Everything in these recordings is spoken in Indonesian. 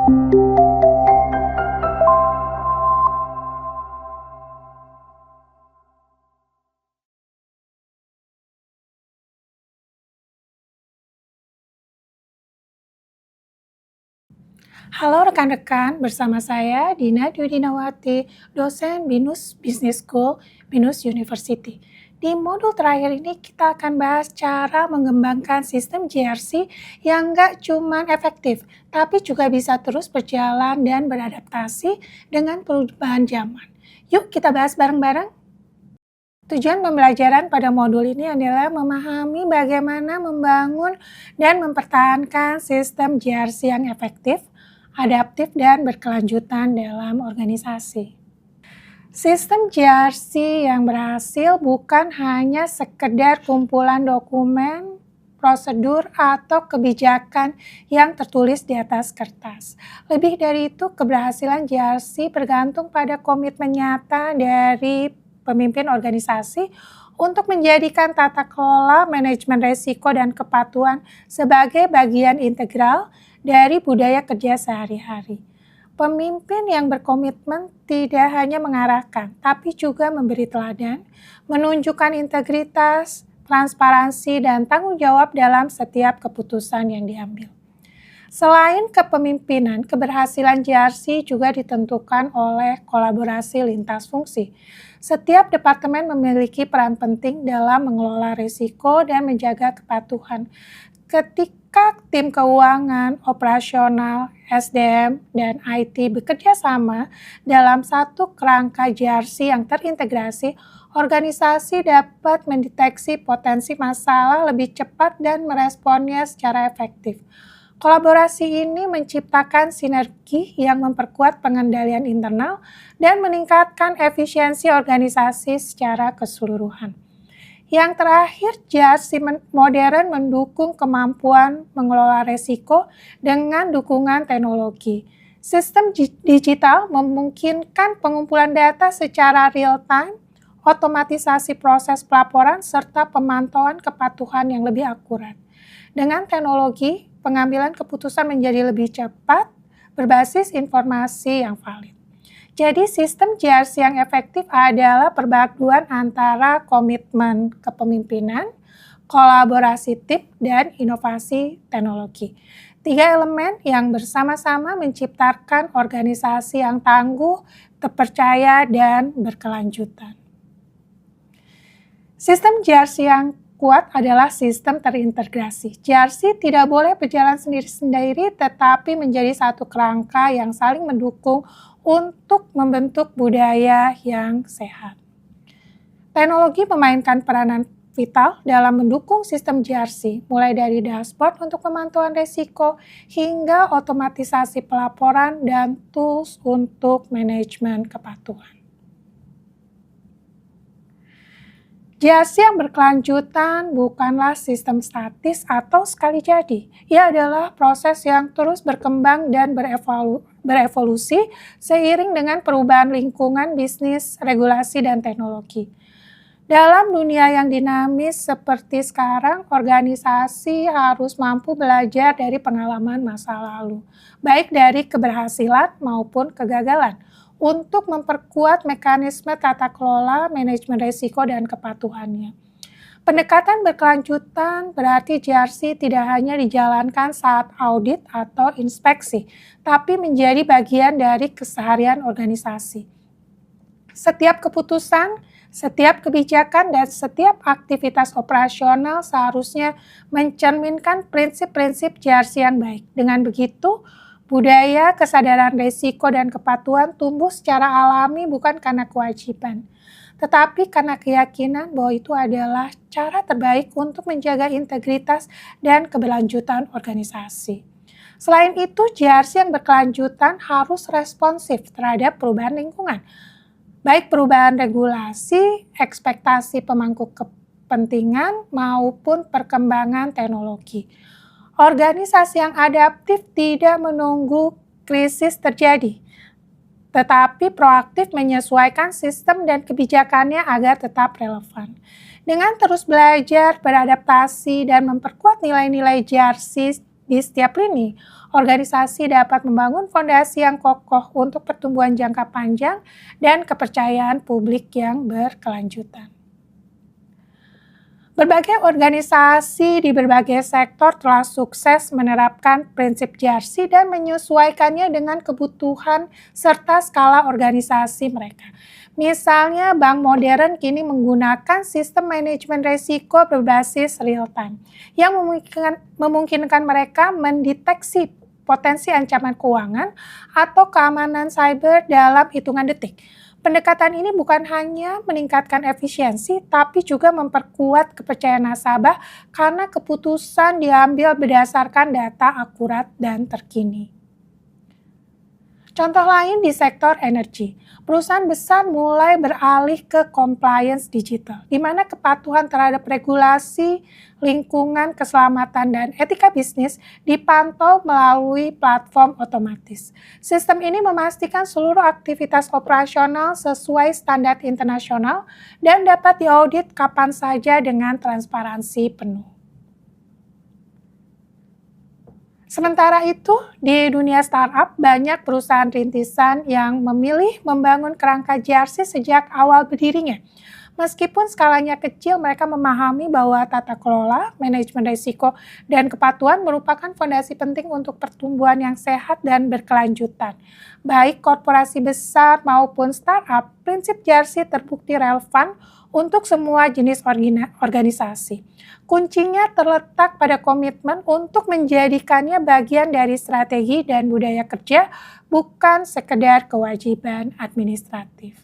Halo rekan-rekan, bersama saya Dina Dwidinawati, dosen BINUS Business School, BINUS University. Di modul terakhir ini kita akan bahas cara mengembangkan sistem GRC yang nggak cuma efektif, tapi juga bisa terus berjalan dan beradaptasi dengan perubahan zaman. Yuk kita bahas bareng-bareng. Tujuan pembelajaran pada modul ini adalah memahami bagaimana membangun dan mempertahankan sistem GRC yang efektif, adaptif, dan berkelanjutan dalam organisasi. Sistem GRC yang berhasil bukan hanya sekedar kumpulan dokumen, prosedur, atau kebijakan yang tertulis di atas kertas. Lebih dari itu, keberhasilan GRC bergantung pada komitmen nyata dari pemimpin organisasi untuk menjadikan tata kelola, manajemen risiko, dan kepatuhan sebagai bagian integral dari budaya kerja sehari-hari. Pemimpin yang berkomitmen tidak hanya mengarahkan, tapi juga memberi teladan, menunjukkan integritas, transparansi, dan tanggung jawab dalam setiap keputusan yang diambil. Selain kepemimpinan, keberhasilan GRC juga ditentukan oleh kolaborasi lintas fungsi. Setiap departemen memiliki peran penting dalam mengelola risiko dan menjaga kepatuhan. Ketika tim keuangan, operasional, SDM, dan IT bekerja sama dalam satu kerangka GRC yang terintegrasi, organisasi dapat mendeteksi potensi masalah lebih cepat dan meresponnya secara efektif. Kolaborasi ini menciptakan sinergi yang memperkuat pengendalian internal dan meningkatkan efisiensi organisasi secara keseluruhan. Yang terakhir, GRC modern mendukung kemampuan mengelola risiko dengan dukungan teknologi. Sistem digital memungkinkan pengumpulan data secara real-time, otomatisasi proses pelaporan, serta pemantauan kepatuhan yang lebih akurat. Dengan teknologi, pengambilan keputusan menjadi lebih cepat, berbasis informasi yang valid. Jadi sistem GRC yang efektif adalah perpaduan antara komitmen kepemimpinan, kolaborasi tim, dan inovasi teknologi. 3 elemen yang bersama-sama menciptakan organisasi yang tangguh, terpercaya, dan berkelanjutan. Sistem GRC yang kuat adalah sistem terintegrasi. GRC tidak boleh berjalan sendiri-sendiri, tetapi menjadi satu kerangka yang saling mendukung untuk membentuk budaya yang sehat. Teknologi memainkan peranan vital dalam mendukung sistem GRC, mulai dari dashboard untuk pemantauan risiko hingga otomatisasi pelaporan dan tools untuk manajemen kepatuhan. GRC yang berkelanjutan bukanlah sistem statis atau sekali jadi. Ia adalah proses yang terus berkembang dan berevolusi seiring dengan perubahan lingkungan bisnis, regulasi, dan teknologi. Dalam dunia yang dinamis seperti sekarang, organisasi harus mampu belajar dari pengalaman masa lalu, baik dari keberhasilan maupun kegagalan, untuk memperkuat mekanisme tata kelola, manajemen risiko, dan kepatuhannya. Pendekatan berkelanjutan berarti GRC tidak hanya dijalankan saat audit atau inspeksi, tapi menjadi bagian dari keseharian organisasi. Setiap keputusan, setiap kebijakan, dan setiap aktivitas operasional seharusnya mencerminkan prinsip-prinsip GRC yang baik. Dengan begitu, budaya, kesadaran risiko, dan kepatuhan tumbuh secara alami bukan karena kewajiban, tetapi karena keyakinan bahwa itu adalah cara terbaik untuk menjaga integritas dan keberlanjutan organisasi. Selain itu, GRC yang berkelanjutan harus responsif terhadap perubahan lingkungan, baik perubahan regulasi, ekspektasi pemangku kepentingan, maupun perkembangan teknologi. Organisasi yang adaptif tidak menunggu krisis terjadi, tetapi proaktif menyesuaikan sistem dan kebijakannya agar tetap relevan. Dengan terus belajar, beradaptasi, dan memperkuat nilai-nilai GRC di setiap lini, organisasi dapat membangun fondasi yang kokoh untuk pertumbuhan jangka panjang dan kepercayaan publik yang berkelanjutan. Berbagai organisasi di berbagai sektor telah sukses menerapkan prinsip JRC dan menyesuaikannya dengan kebutuhan serta skala organisasi mereka. Misalnya, bank modern kini menggunakan sistem manajemen risiko berbasis real-time yang memungkinkan mereka mendeteksi potensi ancaman keuangan atau keamanan cyber dalam hitungan detik. Pendekatan ini bukan hanya meningkatkan efisiensi, tapi juga memperkuat kepercayaan nasabah karena keputusan diambil berdasarkan data akurat dan terkini. Contoh lain di sektor energi, perusahaan besar mulai beralih ke compliance digital, di mana kepatuhan terhadap regulasi, lingkungan, keselamatan, dan etika bisnis dipantau melalui platform otomatis. Sistem ini memastikan seluruh aktivitas operasional sesuai standar internasional dan dapat diaudit kapan saja dengan transparansi penuh. Sementara itu, di dunia startup, banyak perusahaan rintisan yang memilih membangun kerangka JRC sejak awal berdirinya. Meskipun skalanya kecil, mereka memahami bahwa tata kelola, manajemen risiko, dan kepatuhan merupakan fondasi penting untuk pertumbuhan yang sehat dan berkelanjutan. Baik korporasi besar maupun startup, prinsip JRC terbukti relevan untuk semua jenis organisasi. Kuncinya terletak pada komitmen untuk menjadikannya bagian dari strategi dan budaya kerja, bukan sekedar kewajiban administratif.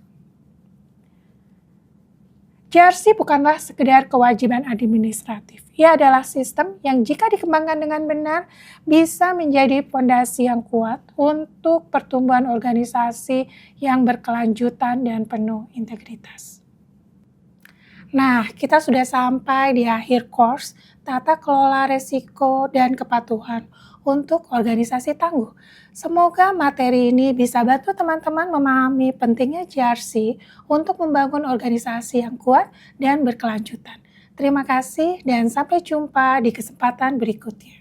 JRC bukanlah sekedar kewajiban administratif. Ia adalah sistem yang jika dikembangkan dengan benar bisa menjadi fondasi yang kuat untuk pertumbuhan organisasi yang berkelanjutan dan penuh integritas. Nah, kita sudah sampai di akhir course Tata Kelola Risiko dan Kepatuhan untuk organisasi tangguh. Semoga materi ini bisa bantu teman-teman memahami pentingnya JRC untuk membangun organisasi yang kuat dan berkelanjutan. Terima kasih dan sampai jumpa di kesempatan berikutnya.